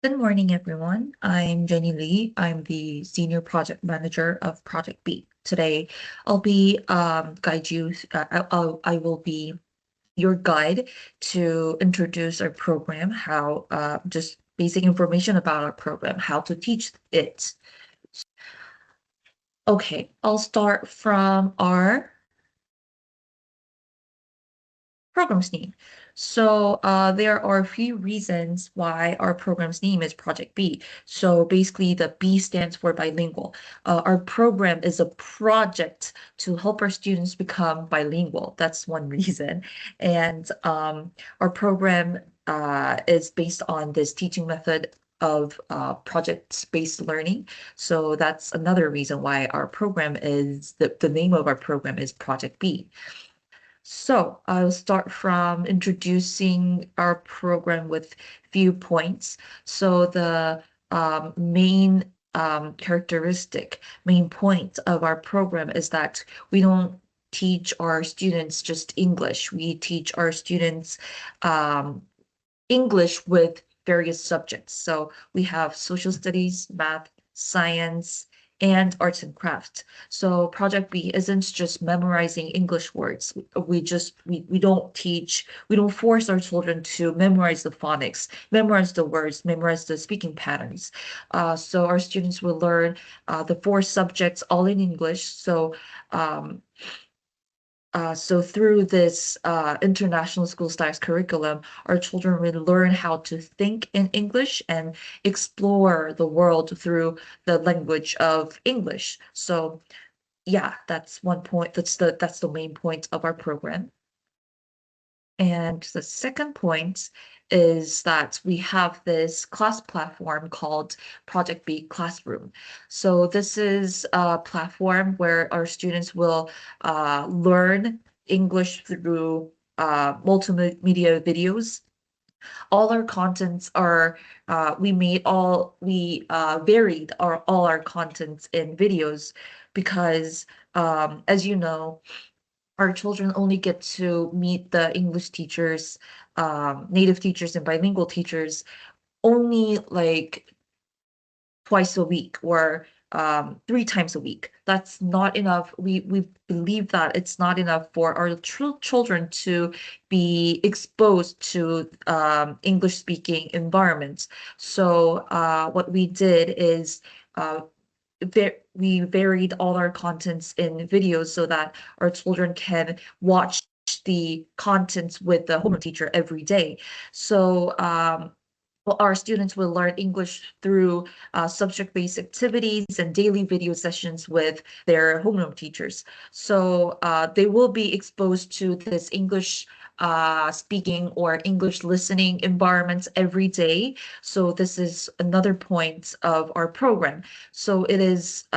Good morning, everyone. I'm Jenny Lee. I'm the Senior Project Manager of Project B. Today, I'll be guide you. I will be your guide to introduce our program, how just basic information about our program, how to teach it. Okay, I'll start from our program's name. So there are a few reasons why our program's name is Project B. So basically the B stands for bilingual. Our program is a project to help our students become bilingual. That's one reason. And our program is based on this teaching method of project-based learning. So that's another reason why our program is, the name of our program is Project B. So I'll start from introducing our program with few points. So the main main point of our program is that we don't teach our students just English. We teach our students um, English with various subjects. So we have social studies, math, science, and arts and crafts. So Project B isn't just memorizing English words. We we don't force our children to memorize the phonics, memorize the words, memorize the speaking patterns. So our students will learn the four subjects all in English. Um, so through this international school styles curriculum, our children will learn how to think in English and explore the world through the language of English. So yeah, that's one point. That's the main point of our program. And the second point is that we have this class platform called Project B Classroom. So this is a platform where our students will learn English through multimedia videos. All our contents are we varied all our contents in videos because as you know, our children only get to meet the English teachers, native teachers and bilingual teachers only like twice a week or three times a week. That's not enough. We believe that it's not enough for our children to be exposed to English speaking environments. So what we did is uh, we varied all our contents in videos so that our children can watch the contents with the homeroom teacher every day. So well, our students will learn English through subject-based activities and daily video sessions with their homeroom teachers. So they will be exposed to this English speaking or English listening environments every day. So this is another point of our program. So it is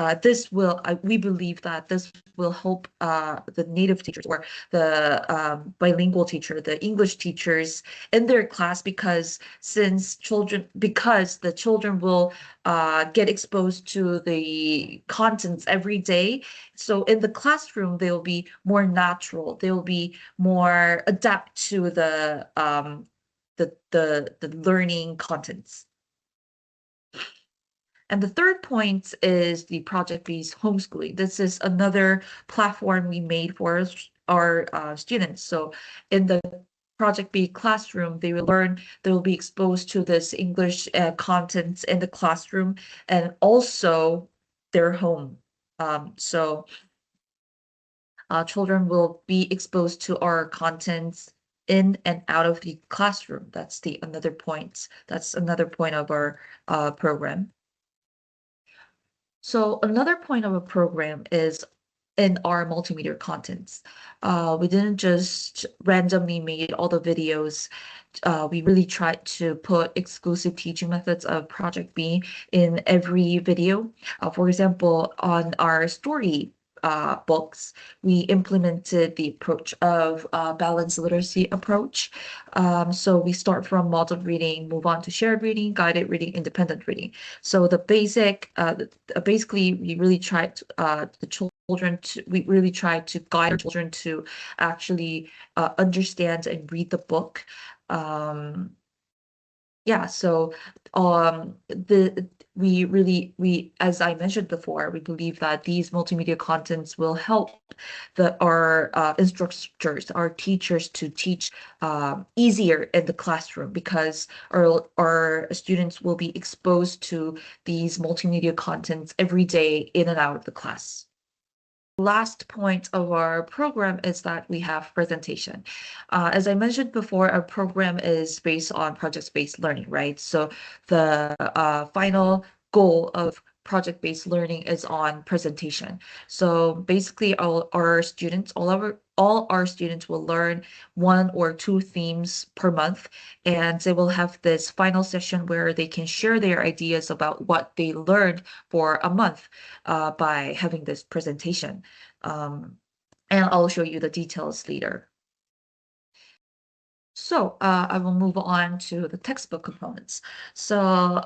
we believe that this will help the native teachers or the bilingual teacher, the English teachers in their class because the children will get exposed to the contents every day. So in the classroom, they'll be more natural. They'll be more adapt to the learning contents. And the third point is the Project B's homeschooling. This is another platform we made for our students. So in the Project B classroom, they will be exposed to this English content in the classroom and also their home. So children will be exposed to our contents in and out of the classroom. That's the another point. That's another point of our program. So another point of a program is in our multimedia contents. We didn't just randomly made all the videos. We really tried to put exclusive teaching methods of Project B in every video. For example, on our story books, we implemented the approach of balanced literacy approach. So we start from modeled reading, move on to shared reading, guided reading, independent reading. So basically, we really tried we really tried to guide our children to actually understand and read the book. Um, Yeah, so the we as I mentioned before, we believe that these multimedia contents will help our instructors, our teachers to teach easier in the classroom because our students will be exposed to these multimedia contents every day in and out of the class. Last point of our program is that we have presentation. As I mentioned before, our program is based on project-based learning, right? So the final goal of project-based learning is on presentation. So basically, all our students will learn one or two themes per month, and they will have this final session where they can share their ideas about what they learned for a month by having this presentation. Um, and I'll show you the details later. So I will move on to the textbook components. So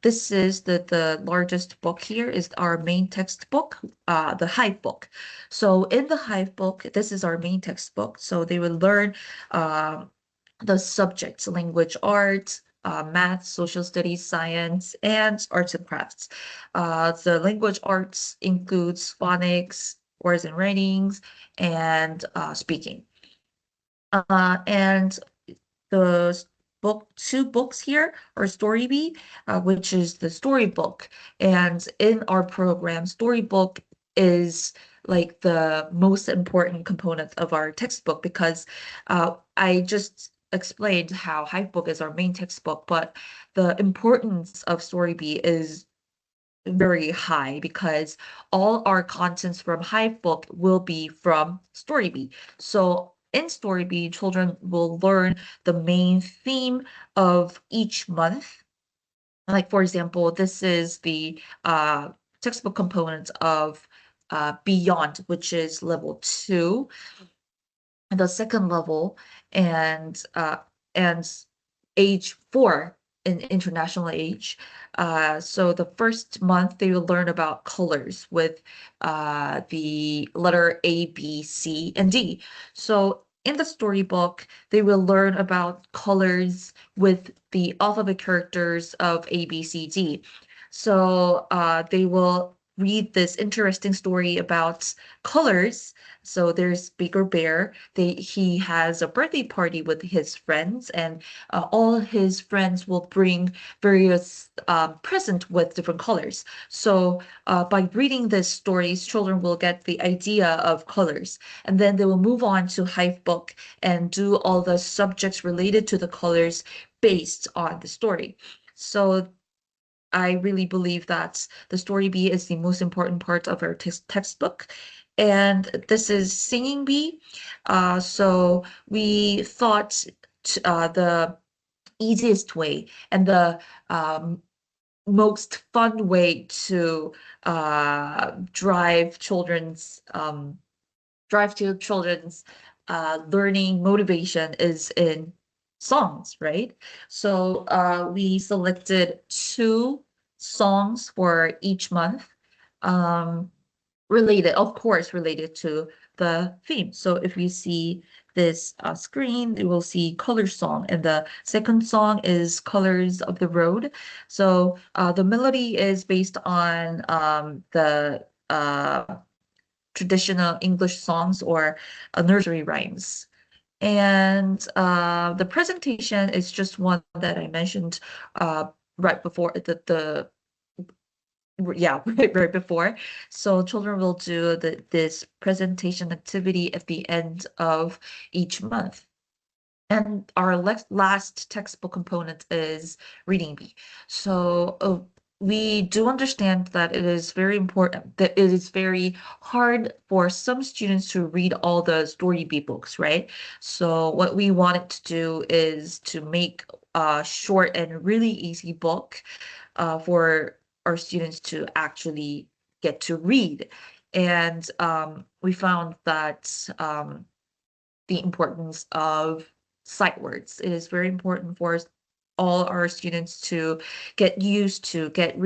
this is the largest book here is our main textbook, the Hive book. So in the Hive book, this is our main textbook. So they will learn uh, the subjects, language arts, math, social studies, science, and arts and crafts. The language arts includes phonics, words and writings, and speaking. And the two books here are Storybee, which is the storybook. And in our program, storybook is like the most important component of our textbook because I just explained how Hivebook is our main textbook, but the importance of Storybee is very high because all our contents from Hivebook will be from Storybee. So in Storybee, children will learn the main theme of each month. Like for example, this is the textbook component of Beyond, which is level 2, the second level, and age 4 in international age. So the first month they will learn about colors with the letter A, B, C, and D. So in the storybook, they will learn about colors with the alphabet characters of A, B, C, D. So they will read this interesting story about colors. So there's Bigger Bear. He has a birthday party with his friends, and all his friends will bring various present with different colors. So by reading these stories, children will get the idea of colors, and then they will move on to Hive Book and do all the subjects related to the colors based on the story. So I really believe that the story bee is the most important part of our textbook. And this is singing bee. So we thought the easiest way and the most fun way to drive to children's learning motivation is in songs, right? So we selected two songs for each month, um, of course, related to the theme. So if you see this screen, you will see Color Song, and the second song is Colors of the Road. So the melody is based on the traditional English songs or nursery rhymes. And the presentation is just one that I mentioned right before the yeah, right before. So children will do this presentation activity at the end of each month. And our last textbook component is Reading Bee. So we do understand that it is very important, that it is very hard for some students to read all the Story Bee books, right? So what we wanted to do is to make a short and really easy book for our students to actually get to read. And we found that the importance of sight words. It is very important for all our students to get used to, get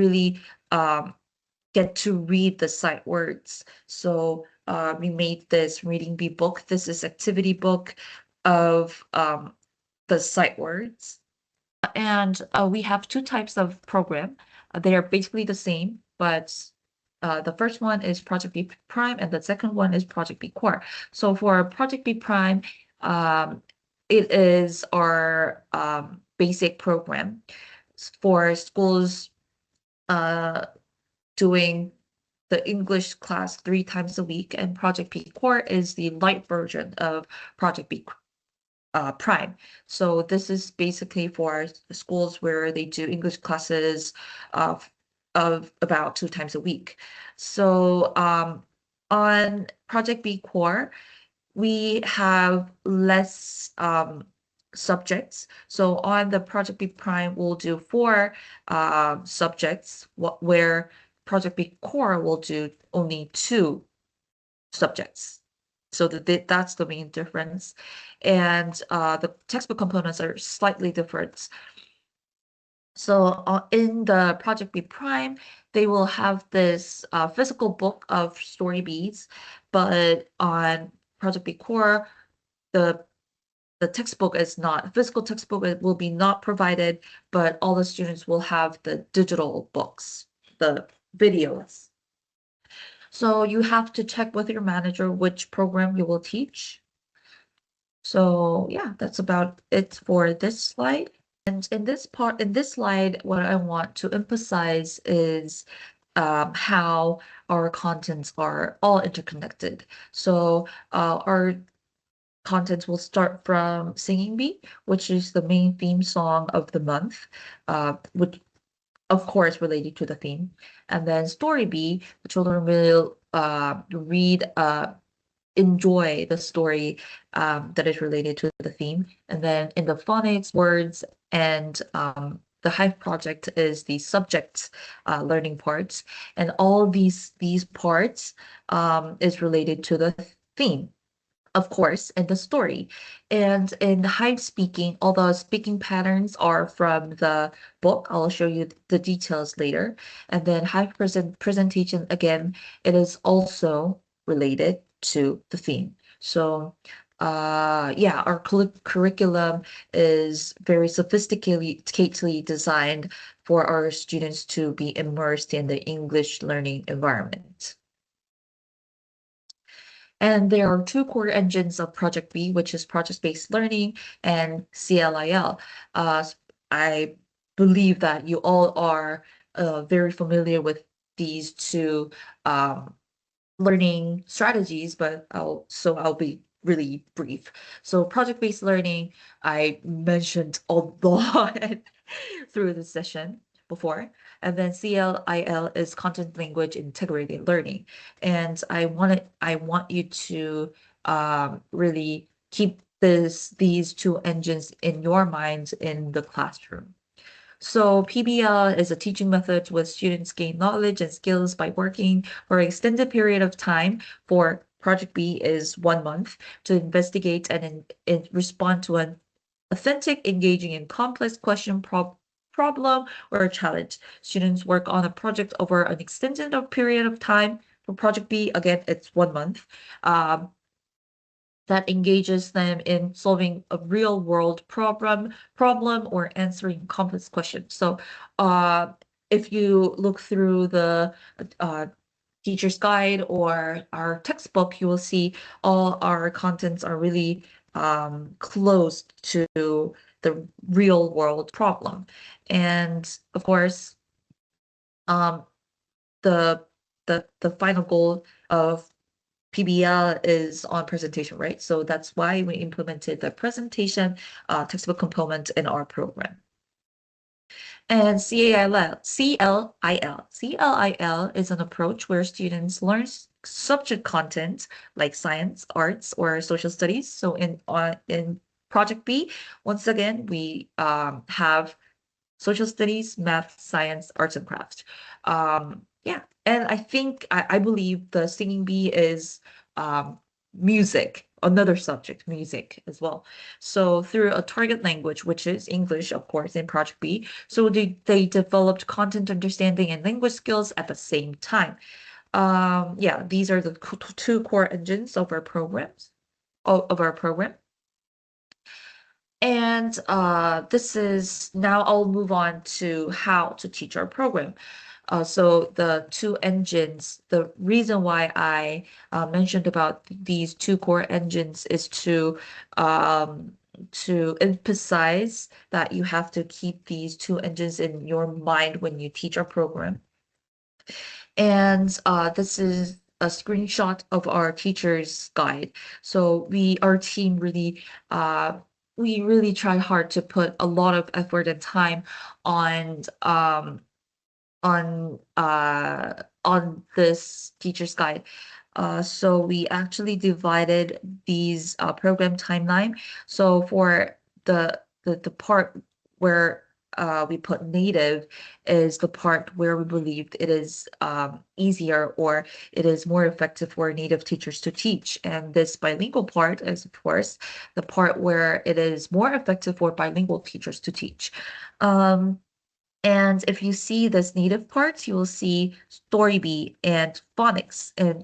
to read the sight words. So we made this Reading Bee book. This is activity book of the sight words. And we have two types of program. They are basically the same, but the first one is Project B Prime, and the second one is Project B Core. So for Project B Prime, um, it is our basic program for schools uh, doing the English class 3 times a week, and Project B Core is the light version of Project B Prime. So this is basically for schools where they do English classes of about 2 times a week. So on Project B Core, we have less subjects. So on the Project B Prime, we'll do 4 subjects, where Project B Core will do only 2 subjects. So that's the main difference. And the textbook components are slightly different. So in the Project B Prime, they will have this physical book of story beads, but on Project B Core, the textbook is not physical textbook. It will be not provided, but all the students will have the digital books, the videos. So you have to check with your manager which program you will teach. So yeah, that's about it for this slide. And in this slide, what I want to emphasize is how our contents are all interconnected. So our contents will start from Singing Bee, which is the main theme song of the month, which of course related to the theme. And then Story Bee, the children will enjoy the story that is related to the theme. And then in the phonics, words, and the Hive project is the subject learning parts. And all these parts is related to the theme, of course, in the story. And in Hive speaking, all the speaking patterns are from the book. I'll show you the details later. And then Hive presentation, again, it is also related to the theme. So yeah, our curriculum is very sophisticatedly designed for our students to be immersed in the English learning environment. And there are 2 core engines of Project B, which is project-based learning and CLIL. I believe that you all are very familiar with these 2 learning strategies, but I'll be really brief. So project-based learning, I mentioned a lot through the session before. And then CLIL is content language integrated learning. And I want you to really keep these 2 engines in your minds in the classroom. So PBL is a teaching method where students gain knowledge and skills by working for an extended period of time. For Project B is 1 month to investigate and respond to an authentic, engaging, and complex problem or a challenge. Students work on a project over an extended period of time. For Project B, again, it's 1 month. That engages them in solving a real world problem or answering complex questions. So if you look through the teacher's guide or our textbook, you will see all our contents are really close to the real world problem. And of course, um, the the final goal of PBL is on presentation, right? So that's why we implemented the presentation textbook component in our program. And CLIL is an approach where students learn subject content like science, arts, or social studies. So in Project B, once again, we have social studies, math, science, arts, and crafts. Yeah, and I believe the Singing Bee is music, another subject, music as well. So through a target language, which is English, of course, in Project B, so they developed content understanding and language skills at the same time. Yeah, these are the 2 core engines of our programs, of our program. And this is now I'll move on to how to teach our program. So the two engines, the reason why I mentioned about these two core engines is to emphasize that you have to keep these two engines in your mind when you teach our program. And this is a screenshot of our teacher's guide. So our team really, we really try hard to put a lot of effort and time on on this teacher's guide. So we actually divided these program timeline. So for the part where we put native is the part where we believed it is easier or it is more effective for native teachers to teach. And this bilingual part is, of course, the part where it is more effective for bilingual teachers to teach. And if you see this native parts, you will see Storybee and phonics. And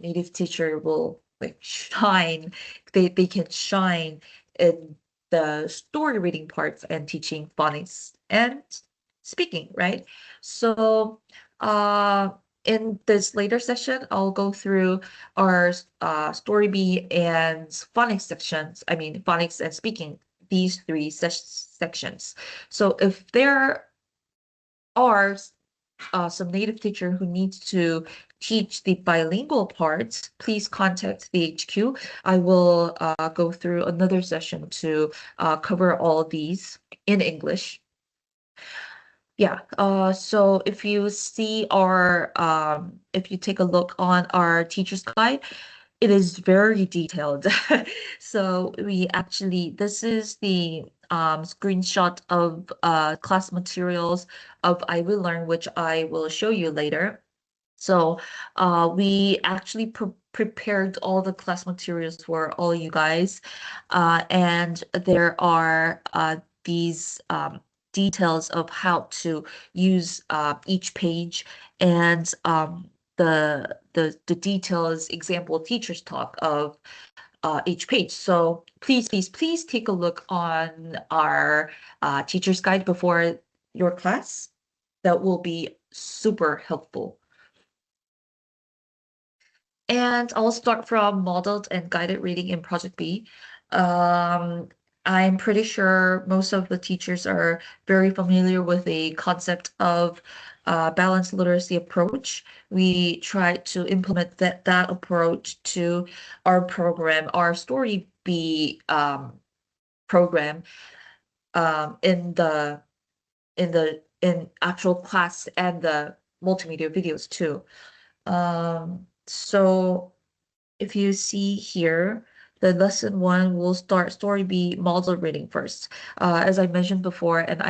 native teacher will like shine. They can shine in the story reading parts and teaching phonics and speaking, right? So uh in this later session, I'll go through our Storybee and phonics sections. I mean phonics and speaking, these three sections. So if there are some native teacher who needs to teach the bilingual parts, please contact the HQ. I will go through another session to cover all these in English. Yeah, so if you see if you take a look on our teacher's guide, it is very detailed. So this is the screenshot of class materials of I Will Learn, which I will show you later. So we actually prepared all the class materials for all you guys. And there are these details of how to use each page and the details example teachers talk of each page. So please take a look on our teacher's guide before your class. That will be super helpful. And I'll start from modeled and guided reading in Project B. Um, I'm pretty sure most of the teachers are very familiar with the concept of balanced literacy approach. We try to implement that approach to our program, our Story B program, in in actual class and the multimedia videos too. So if you see here, the lesson one will start Story B model reading first. As I mentioned before, and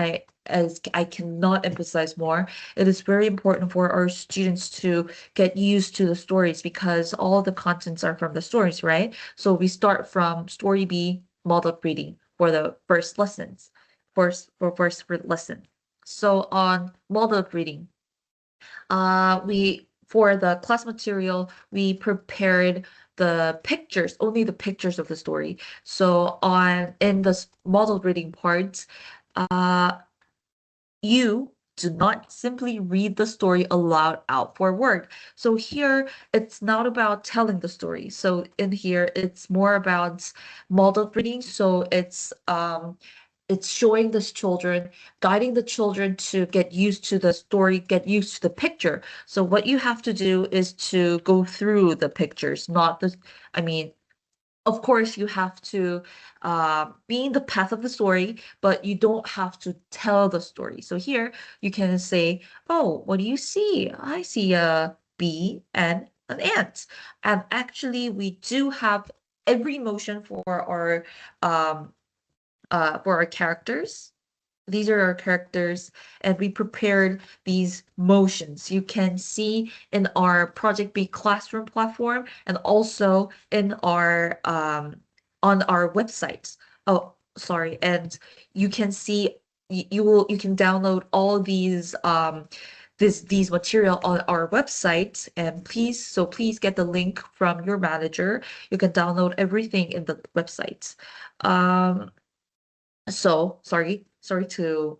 as I cannot emphasize more, it is very important for our students to get used to the stories because all the contents are from the stories, right? So we start from Story B model reading for the first lessons, first lesson. So on model reading, we for the class material, we prepared the pictures, only the pictures of the story. So in the model reading part, you do not simply read the story aloud out for word. So here, it's not about telling the story. So in here, it's more about model reading. So it's showing the children, guiding the children to get used to the story, get used to the picture. So what you have to do is to go through the pictures, not the, I mean, of course you have to be in the path of the story, but you don't have to tell the story. So here you can say, oh, what do you see? I see a bee and an ant. And actually we do have every motion um for our characters. These are our characters, and we prepared these motions. You can see in our Project B classroom platform and also in our on our website. Oh, sorry. And you can see you can download all these material on our website, and please get the link from your manager. You can download everything in the website. So sorry to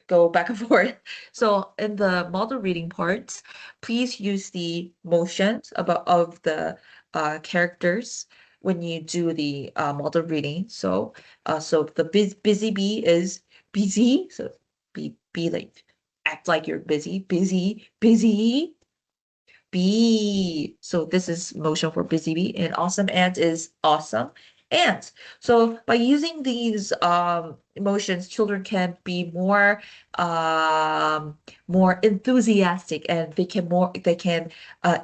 go back and forth. So in the model reading part, please use the motions of the characters when you do the model reading. So the busy bee is busy. So be like act like you're busy, busy bee. So this is motion for busy bee, and awesome ant is awesome ant. So by using these emotions, children can be more enthusiastic, and they can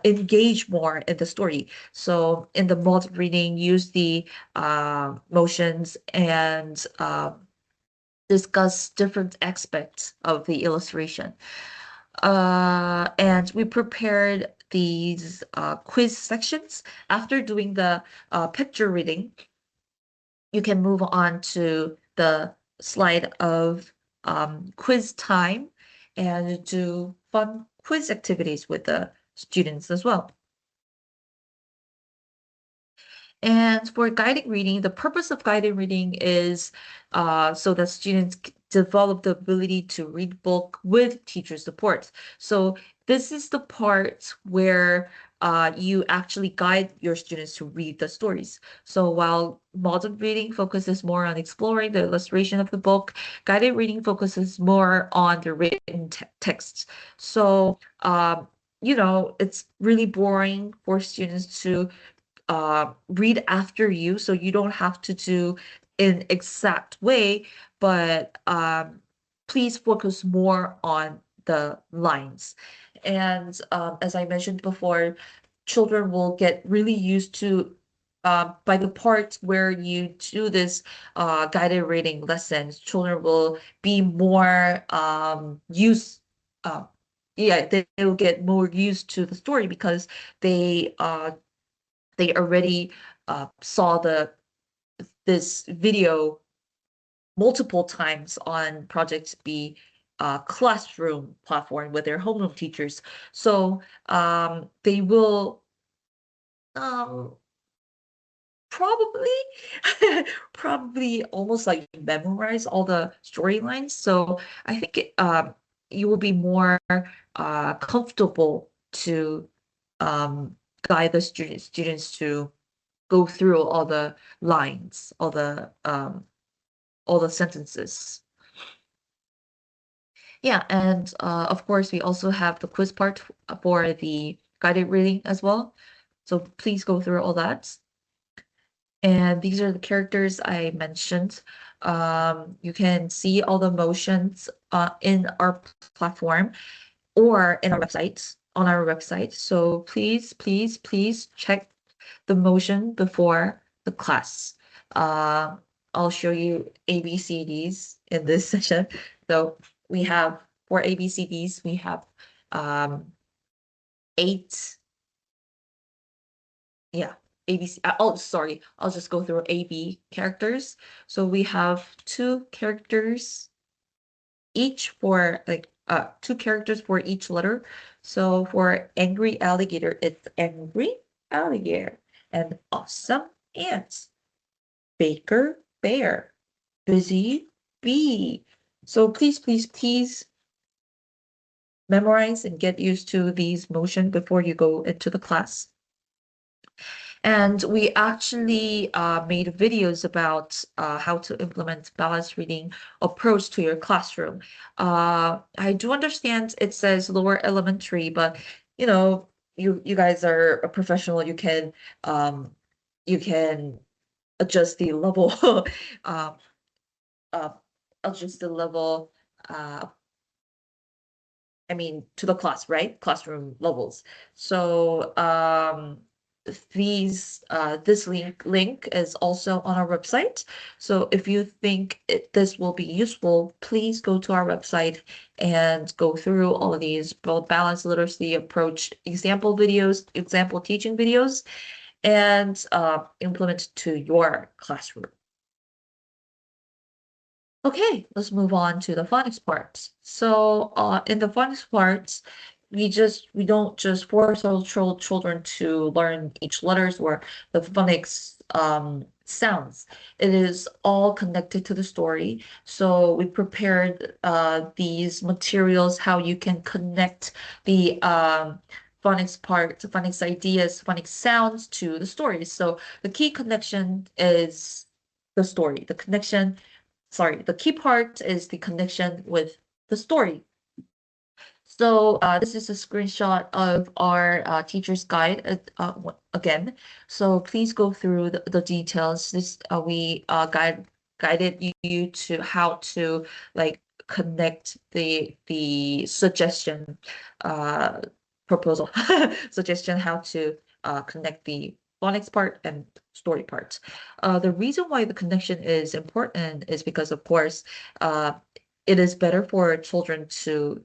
engage more in the story. So in the multi reading, use the motions and discuss different aspects of the illustration. And we prepared these quiz sections. After doing the picture reading, you can move on to the slide of quiz time and do fun quiz activities with the students as well. And for guided reading, the purpose of guided reading is so that students develop the ability to read book with teacher support. So this is the part where you actually guide your students to read the stories. So while modern reading focuses more on exploring the illustration of the book, guided reading focuses more on the written text. So it's really boring for students to read after you, so you don't have to do an exact way, but please focus more on the lines. And as I mentioned before, children will get really used to by the part where you do this guided reading lessons, children will be more used yeah, they will get more used to the story because they already saw this video multiple times on Project B classroom platform with their homeroom teachers. So they will um, probably probably almost like memorize all the storylines. So I think you will be more comfortable to guide the students to go through all the lines, all the sentences. Yeah, and of course we also have the quiz part for the guided reading as well. So please go through all that. And these are the characters I mentioned. You can see all the motions in our platform or in our website, on our website. So please check the motion before the class. Uh, I'll show you ABCDs in this session. So we have for ABCDs, we have um, 8, yeah, ABC. Oh, sorry, I'll just go through AB characters. So we have 2 characters each for like 2 characters for each letter. So for angry alligator, it's angry alligator, and awesome ants. Baker bear, busy bee. So please memorize and get used to these motion before you go into the class. And we actually made videos about how to implement balanced reading approach to your classroom. I do understand it says lower elementary, but you know, you guys are a professional. You can adjust the level, uh, uh, adjust the level. Uh, I mean, to the class, right? Classroom levels. So this link is also on our website. So if you think this will be useful, please go to our website and go through all of these both balanced literacy approach example videos, example teaching videos, and implement to your classroom. Okay, let's move on to the phonics part. So, in the phonics part, we don't just force our children to learn each letters or the phonics sounds. It is all connected to the story. So we prepared these materials, how you can connect the phonics part, phonics ideas, phonics sounds to the story. So the key connection is the story. The key part is the connection with the story. So this is a screenshot of our teacher's guide again. So please go through the details. This we guided you to how to like connect the suggestion uh, proposal suggestion how to connect the phonics part and story part. The reason why the connection is important is because, of course, uh, it is better for children to,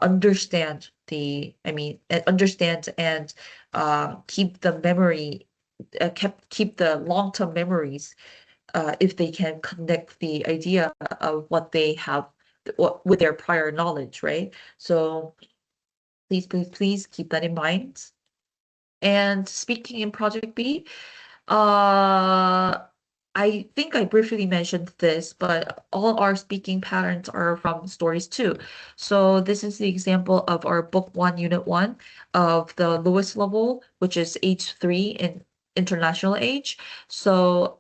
understand understand and keep the memory, keep the long-term memories if they can connect the idea of what they have with their prior knowledge, right? So please keep that in mind. And speaking in Project B, uh, I think I briefly mentioned this, but all our speaking patterns are from stories too. So this is the example of our book one, unit one of the lowest level, which is age 3 in international age. So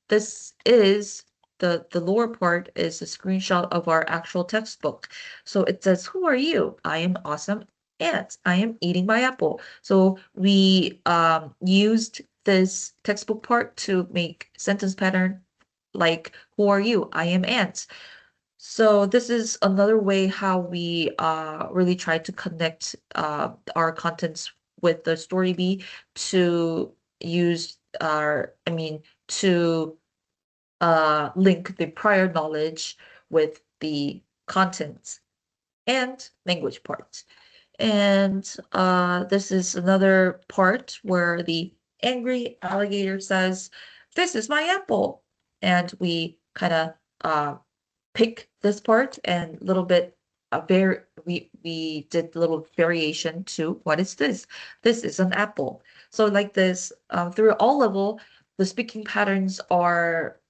this is the lower part is a screenshot of our actual textbook. So it says, "Who are you? I am awesome ant. I am eating my apple." So we used this textbook part to make sentence pattern like, "Who are you? I am ant." So this is another way how we really try to connect our contents with the story bee to use our, to link the prior knowledge with the content and language part. And this is another part where the angry alligator says, "This is my apple." And we kind of pick this part and little bit we did a little variation to what is this? This is an apple. So like this, through all level, the speaking patterns are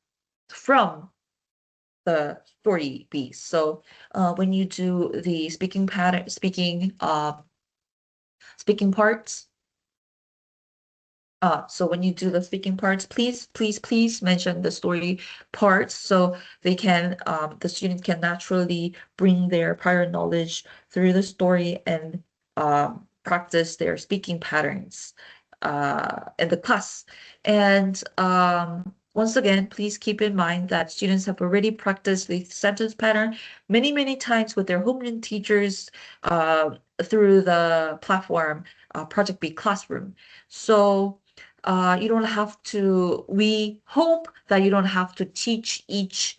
from the story piece. So when you do the speaking parts, so when you do the speaking parts, please mention the story parts so the student can naturally bring their prior knowledge through the story and practice their speaking patterns in the class. And once again, please keep in mind that students have already practiced the sentence pattern many times with their homeroom teachers through the platform Project B Classroom. So you don't have to, we hope that you don't have to teach each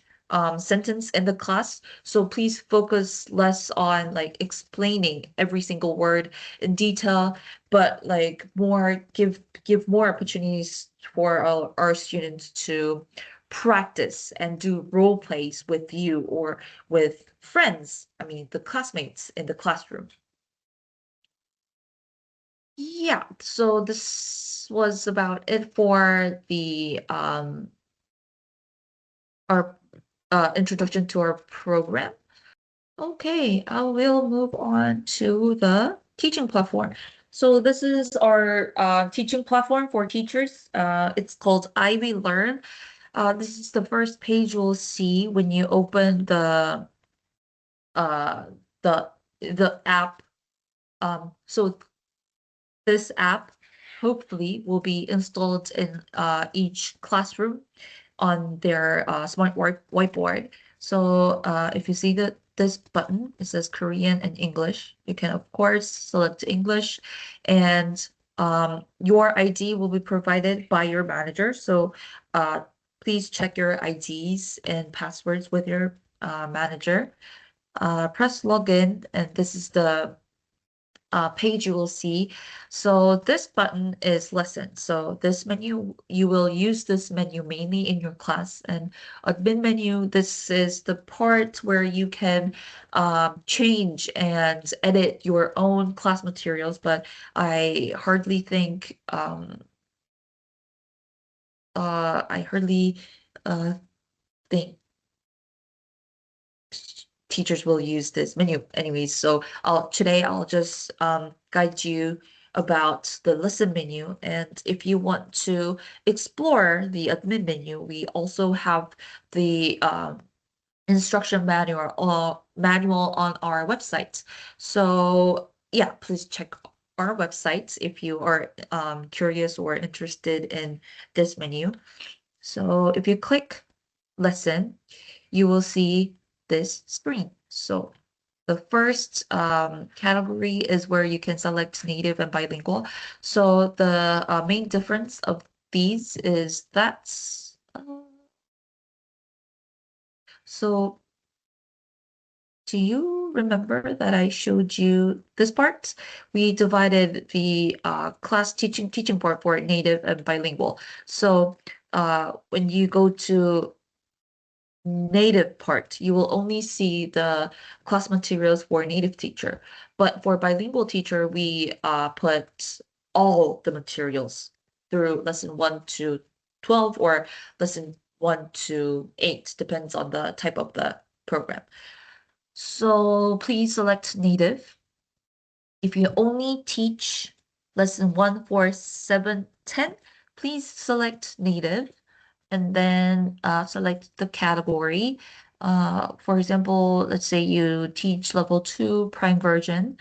sentence in the class. So please focus less on like explaining every single word in detail, but like give more opportunities for our students to practice and do role plays with you or with friends, the classmates in the classroom. Yeah, so this was about it for the our introduction to our program. Okay, I will move on to the teaching platform. So this is our teaching platform for teachers. It's called Ivy Learn. This is the first page you'll see when you open uh, the the app. So this app hopefully will be installed in each classroom on their smart whiteboard. So if you see this button, it says Korean and English. You can of course select English, and your ID will be provided by your manager. So please check your IDs and passwords with your manager. Press login, and this is the page you will see. So this button is lesson. So this menu, you will use this menu mainly in your class. And admin menu, this is the part where you can change and edit your own class materials. But I hardly think I hardly think teachers will use this menu anyways. So today I'll just guide you about the lesson menu. And if you want to explore the admin menu, we also have the instruction manual on our website. So yeah, please check our website if you are curious or interested in this menu. So if you click lesson, you will see this screen. So the first category is where you can select native and bilingual. So the main difference of these is so do you remember that I showed you this part? We divided the class teaching part for native and bilingual. So when you go to native part, you will only see the class materials for native teacher. But for bilingual teacher, we put all the materials through lesson 1 to 12 or lesson 1 to 8, depends on the type of the program. So please select native. If you only teach lesson 1, 4, 7, 10, please select native and then select the category. For example, let's say you teach level 2 prime version,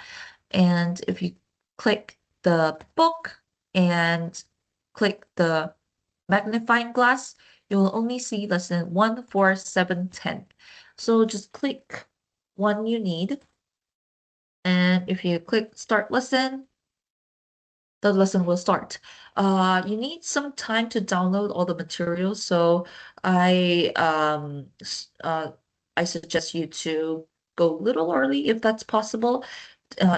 and if you click the book and click the magnifying glass, you will only see lesson 1, 4, 7, 10. So just click one you need, and if you click start lesson, the lesson will start. You need some time to download all the materials, so I I suggest you to go a little early if that's possible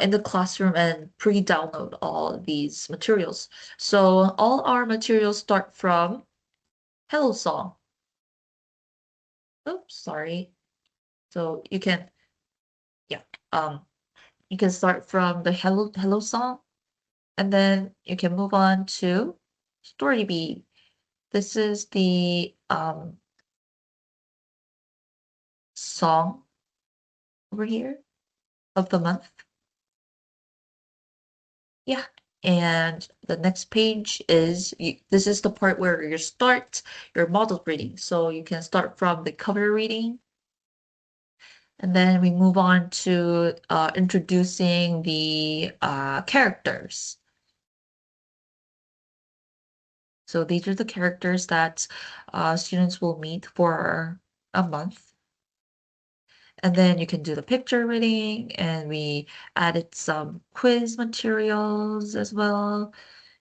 in the classroom and pre-download all these materials. So all our materials start from Hello Song. Oops, sorry. So yeah, um, you can start from the Hello Song, and then you can move on to Storybeat. This is the song over here of the month. Yeah. And the next page is this is the part where you start your model reading. So you can start from the cover reading. And then we move on to introducing the characters. So these are the characters that students will meet for a month. And then you can do the picture reading, and we added some quiz materials as well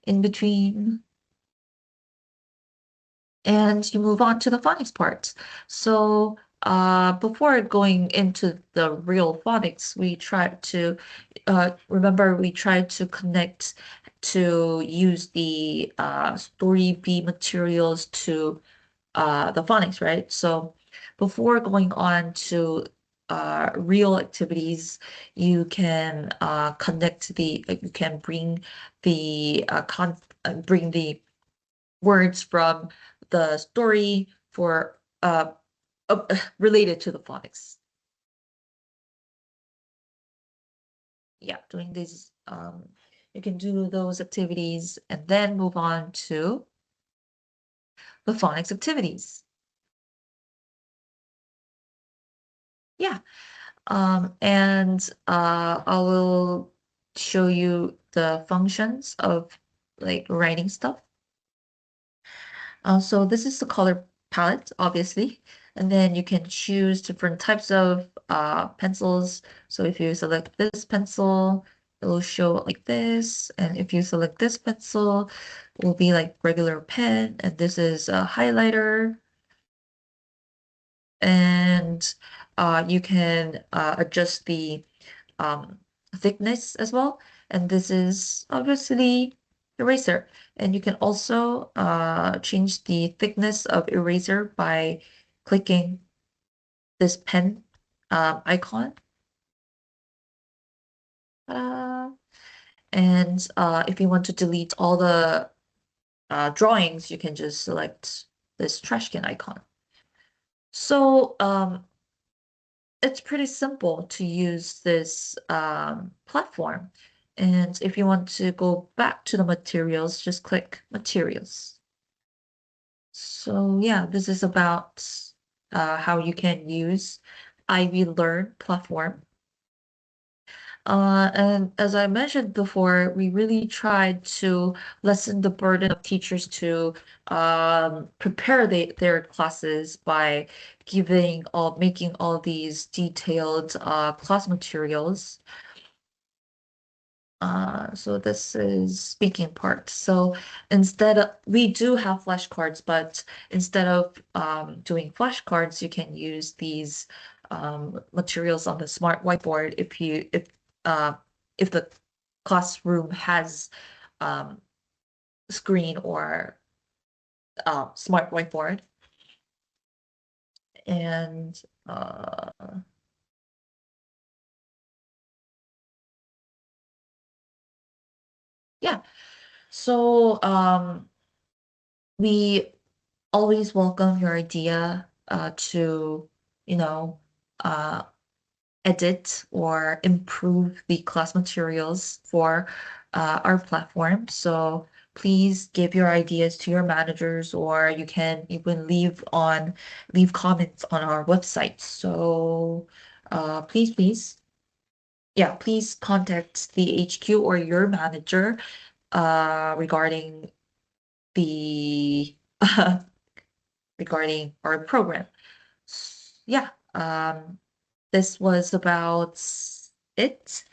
in between. And you move on to the phonics part. So before going into the real phonics, we tried to remember we tried to connect to use the Storybeat materials to the phonics, right? So before going on to real activities, you can connect you can bring the words from the story for related to the phonics. Yeah, doing these you can do those activities and then move on to the phonics activities. Yeah. And I will show you the functions of like writing stuff. So this is the color palette, obviously, and then you can choose different types of pencils. So if you select this pencil, it will show like this, and if you select this pencil, it will be like regular pen, and this is a highlighter, and you can adjust the um, thickness as well. And this is obviously eraser. And you can also change the thickness of eraser by clicking this pen icon. Uh, and if you want to delete all the drawings, you can just select this trash can icon. So it's pretty simple to use this platform. And if you want to go back to the materials, just click materials. So yeah, this is about how you can use Ivy Learn platform. And as I mentioned before, we really tried to lessen the burden of teachers to prepare their classes by making all these detailed class materials. So this is speaking part. So we do have flashcards, but instead of doing flashcards, you can use these materials on the smart whiteboard uh, if the classroom has um, screen or smart whiteboard. And yeah, so we always welcome your idea to, you know, uh, edit or improve the class materials for our platform. So please give your ideas to your managers, or you can even leave comments on our website. So please, yeah, please contact the HQ or your manager regarding the regarding our program. Yeah, this was about it.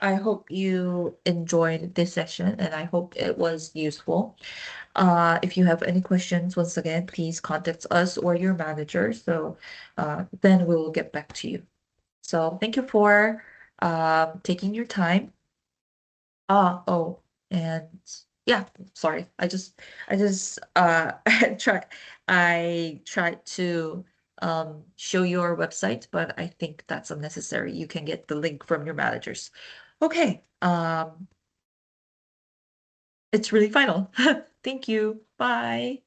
I hope you enjoyed this session and I hope it was useful. If you have any questions, once again, please contact us or your manager. So then we will get back to you. So thank you for taking your time. Oh, and yeah, sorry. I just try I tried to show your website, but I think that's unnecessary. You can get the link from your managers. Okay. It's really final. Thank you. Bye.